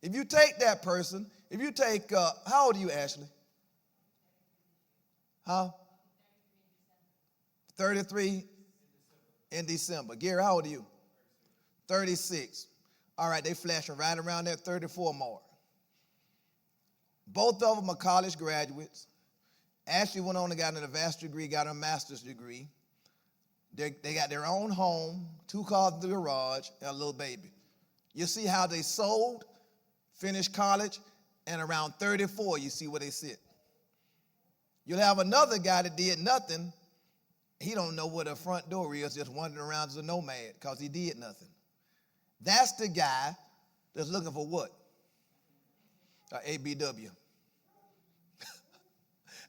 If you take that person, if you take, how old are you, Ashley? How? 33 in December. Gary, how old are you? 36. All right, they flashing right around that 34 mark. Both of them are college graduates. Ashley went on and got an advanced degree, got a master's degree. They got their own home, 2 cars in the garage, and a little baby. You see how they sold, finished college, and around 34, you see where they sit. You'll have another guy that did nothing. He don't know where the front door is, just wandering around as a nomad because he did nothing. That's the guy that's looking for what? ABW.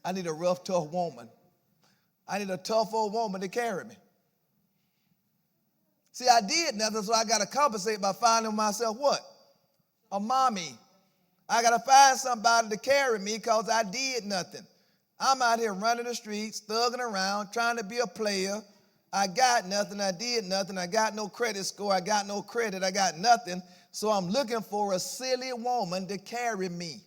I need a rough, tough woman. I need a tough old woman to carry me. See, I did nothing, so I got to compensate by finding myself what? A mommy. I got to find somebody to carry me because I did nothing. I'm out here running the streets, thugging around, trying to be a player. I got nothing. I did nothing. I got no credit score. I got no credit. I got nothing. So I'm looking for a silly woman to carry me.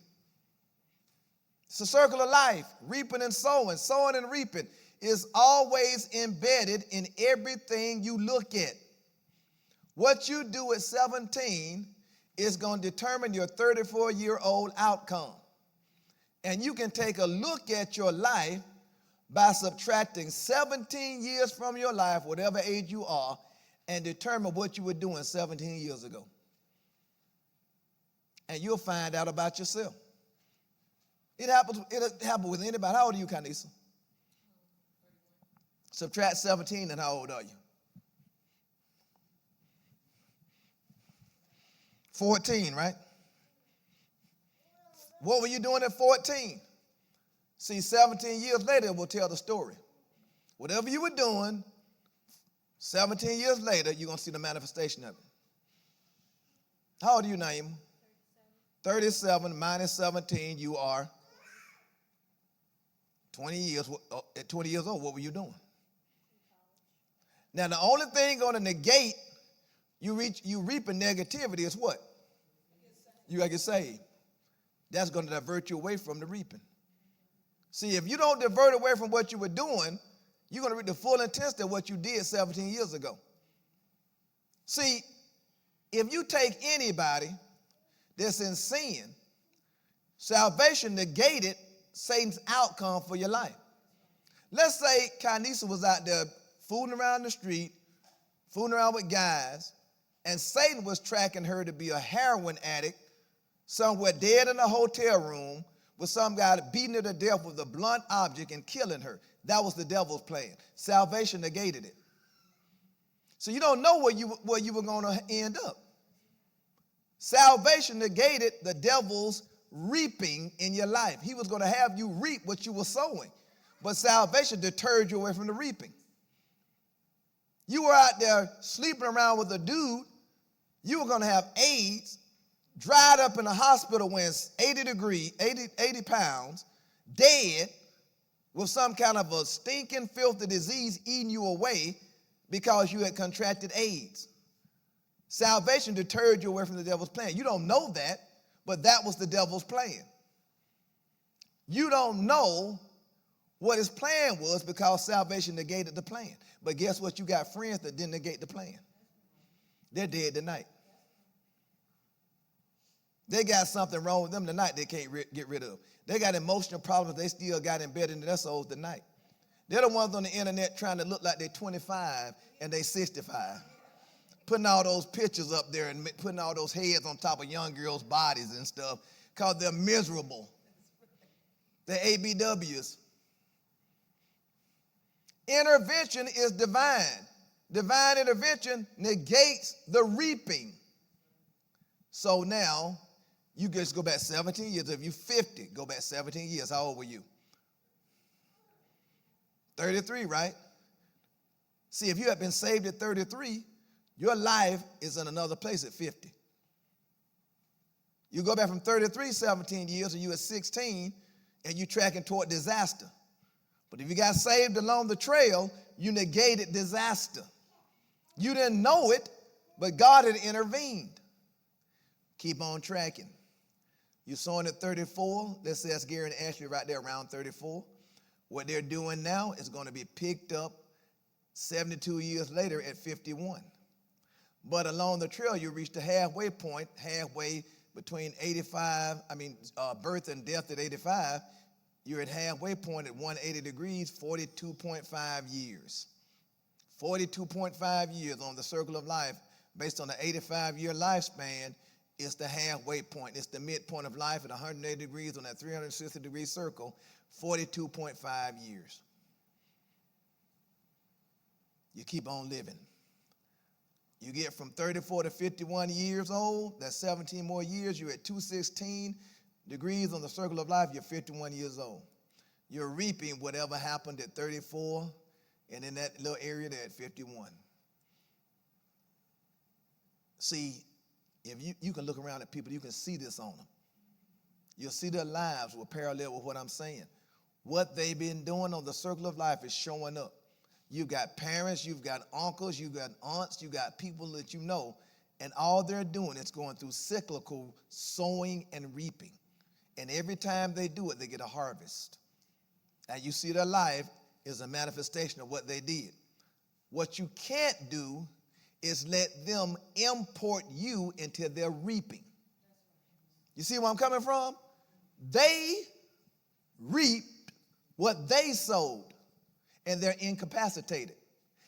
It's a circle of life, reaping and sowing. Sowing and reaping is always embedded in everything you look at. What you do at 17 is going to determine your 34-year-old outcome. And you can take a look at your life by subtracting 17 years from your life, whatever age you are, and determine what you were doing 17 years ago. And you'll find out about yourself. It happens with anybody. How old are you, Kanisa? Subtract 17, and how old are you? 14, right? What were you doing at 14? See, 17 years later, we'll tell the story. Whatever you were doing, 17 years later, you're going to see the manifestation of it. How old are you, Naima? 37 minus 17, you are 20 years. At 20 years old, what were you doing? Now, the only thing going to negate you reaping negativity is what? You got to get saved. That's going to divert you away from the reaping. See, if you don't divert away from what you were doing, you're going to reap the full intensity of what you did 17 years ago. See, if you take anybody that's in sin, salvation negated Satan's outcome for your life. Let's say Kanisa was out there fooling around the street, fooling around with guys, and Satan was tracking her to be a heroin addict somewhere dead in a hotel room with some guy beating her to death with a blunt object and killing her. That was the devil's plan. Salvation negated it. So you don't know where you were going to end up. Salvation negated the devil's reaping in your life. He was going to have you reap what you were sowing. But salvation deterred you away from the reaping. You were out there sleeping around with a dude. You were going to have AIDS, dried up in a hospital when it's 80 pounds, dead, with some kind of a stinking, filthy disease eating you away because you had contracted AIDS. Salvation deterred you away from the devil's plan. You don't know that, but that was the devil's plan. You don't know what his plan was because salvation negated the plan. But guess what? You got friends that didn't negate the plan. They're dead tonight. They got something wrong with them tonight they can't get rid of. They got emotional problems they still got embedded in their souls tonight. They're the ones on the internet trying to look like they're 25 and they're 65. Putting all those pictures up there and putting all those heads on top of young girls' bodies and stuff because they're miserable. They're ABWs. Intervention is divine. Divine intervention negates the reaping. So now, you just go back 17 years. If you're 50, go back 17 years. How old were you? 33, right? See, if you had been saved at 33, your life is in another place at 50. You go back from 33, 17 years, and you at 16, and you're tracking toward disaster. But if you got saved along the trail, you negated disaster. You didn't know it, but God had intervened. Keep on tracking. You're sowing at 34. Let's say that's Gary and Ashley right there around 34. What they're doing now is going to be picked up 72 years later at 51. But along the trail, you reach the halfway point, halfway between birth and death at 85. You're at halfway point at 180 degrees, 42.5 years. 42.5 years on the circle of life, based on the 85-year lifespan, is the halfway point. It's the midpoint of life at 180 degrees on that 360-degree circle, 42.5 years. You keep on living. You get from 34 to 51 years old, that's 17 more years. You're at 216 degrees on the circle of life, you're 51 years old. You're reaping whatever happened at 34 and in that little area there at 51. See, if you can look around at people, you can see this on them. You'll see their lives will parallel with what I'm saying. What they've been doing on the circle of life is showing up. You've got parents, you've got uncles, you've got aunts, you've got people that you know, and all they're doing is going through cyclical sowing and reaping. And every time they do it, they get a harvest. And you see their life is a manifestation of what they did. What you can't do is let them import you into their reaping. You see where I'm coming from? They reaped what they sowed, and they're incapacitated.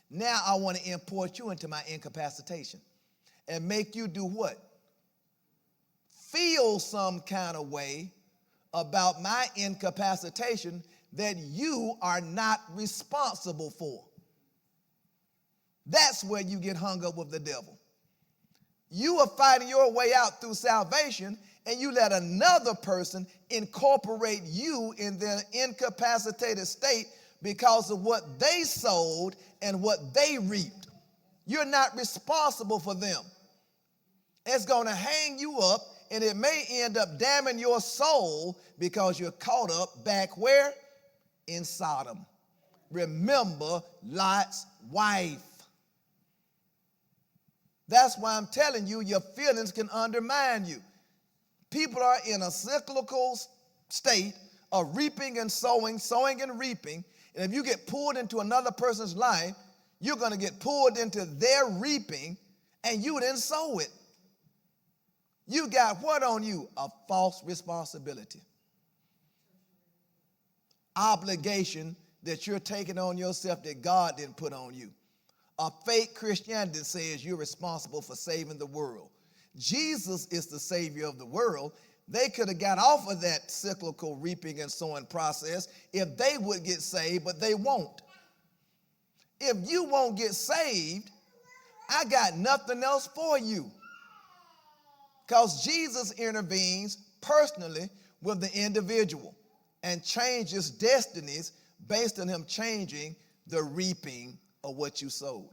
Now I want to import you into my incapacitation and make you do what? Feel some kind of way about my incapacitation that you are not responsible for. That's where you get hung up with the devil. You are fighting your way out through salvation, and you let another person incorporate you in their incapacitated state because of what they sowed and what they reaped. You're not responsible for them. It's going to hang you up, and it may end up damning your soul because you're caught up back where? In Sodom. Remember Lot's wife. That's why I'm telling you, your feelings can undermine you. People are in a cyclical state of reaping and sowing, sowing and reaping. And if you get pulled into another person's life, you're going to get pulled into their reaping, and you didn't sow it. You got what on you? A false responsibility. Obligation that you're taking on yourself that God didn't put on you. A fake Christianity says you're responsible for saving the world. Jesus is the Savior of the world. They could have got off of that cyclical reaping and sowing process if they would get saved, but they won't. If you won't get saved, I got nothing else for you. Because Jesus intervenes personally with the individual and changes destinies based on him changing the reaping of what you sowed.